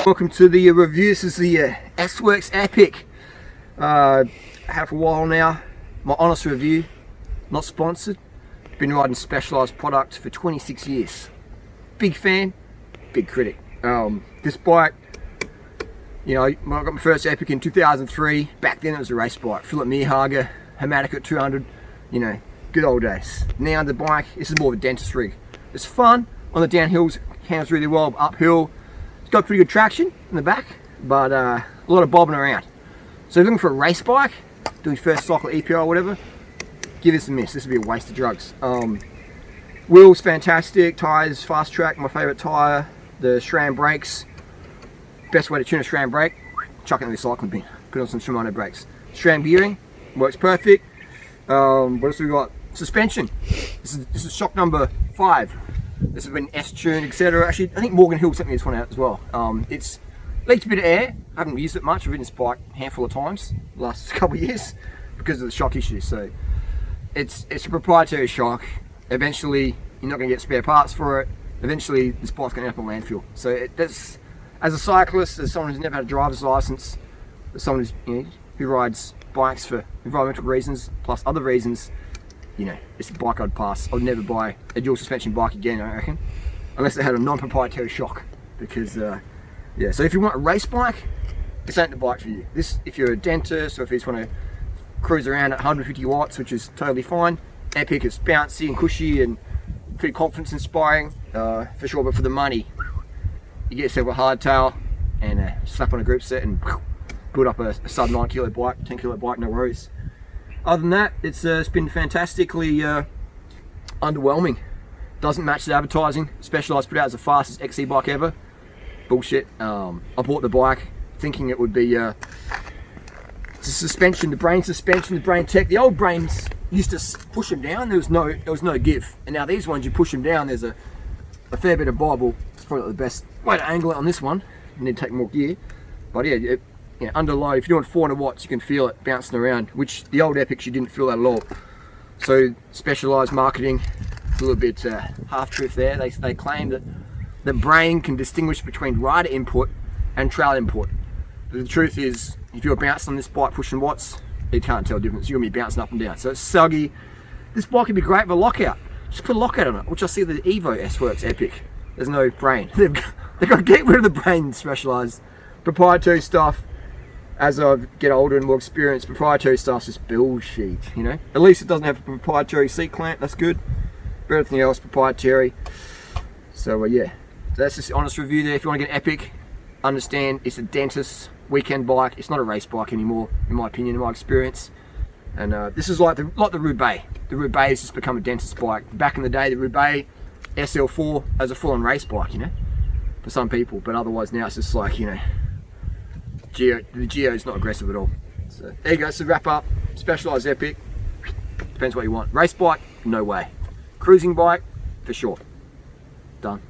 Welcome to the review. This is the S-Works Epic. Had it for a while now. My honest review, not sponsored. Been riding Specialized product for 26 years. Big fan, big critic. This bike, you know, I got my first Epic in 2003. Back then it was a race bike. Philip Meerhager, Hamatic at 200, you know, good old days. Now the bike, this is more of a dentist rig. It's fun on the downhills, handles really well, uphill. It's got pretty good traction in the back, but a lot of bobbing around. So if you're looking for a race bike, doing first cycle EPO or whatever, give this a miss. This would be a waste of drugs. Wheels fantastic, tires fast track, my favorite tire. The SRAM brakes, best way to tune a SRAM brake, chuck it in the recycling bin, put on some Shimano brakes. SRAM gearing works perfect. What else have we got? Suspension. This is shock number 5. This has been S-tuned, etc. Actually, I think Morgan Hill sent me this one out as well. It's leaked a bit of air. I haven't used it much. I've ridden this bike a handful of times the last couple of years because of the shock issue. So it's a proprietary shock. Eventually, you're not going to get spare parts for it. Eventually, this bike's going to end up in landfill. So that's, as a cyclist, as someone who's never had a driver's license, as someone who's, you know, who rides bikes for environmental reasons plus other reasons, you know, it's a bike I'd pass. I'd never buy a dual suspension bike again, I reckon, unless they had a non-proprietary shock. Because, yeah, so if you want a race bike, this ain't the bike for you. This, if you're a dentist or if you just want to cruise around at 150 watts, which is totally fine. Epic, it's bouncy and cushy and pretty confidence inspiring, for sure. But for the money, you get yourself a hardtail and slap on a group set and build up a sub 9 kilo bike, 10 kilo bike, no worries. Other than that, it's been fantastically underwhelming. Doesn't match the advertising. Specialized put out as the fastest XC bike ever. Bullshit. I bought the bike thinking it would be the suspension, the brain suspension, the brain tech. The old brains used to push them down. There was no give. And now these ones, you push them down. There's a fair bit of bobble. It's probably not the best way to angle it on this one. You need to take more gear. But yeah, you know, under load, if you're doing 400 watts, you can feel it bouncing around, which the old Epics, you didn't feel that at all. So Specialized marketing, a little bit half truth there. They claim that the brain can distinguish between rider input and trail input. But the truth is, if you're bouncing on this bike pushing watts, you can't tell the difference. You're gonna be bouncing up and down. So it's soggy. This bike would be great for a lockout. Just put a lockout on it, which I see the Evo S-Works Epic. There's no brain. They've got to get rid of the brain. Specialized proprietary stuff. As I get older and more experienced, proprietary stuff's just bullshit, you know. At least it doesn't have a proprietary seat clamp. That's good. But everything else proprietary. So yeah, so that's just honest review there. If you want to get an Epic, understand it's a dentist weekend bike. It's not a race bike anymore, in my opinion, in my experience. And this is like the Roubaix. The Roubaix has just become a dentist bike. Back in the day, the Roubaix SL4 as a full-on race bike, you know, for some people. But otherwise now it's just like, you know, the Geo is not aggressive at all. So there you go. So wrap up. Specialized Epic. Depends what you want. Race bike, no way. Cruising bike, for sure. Done.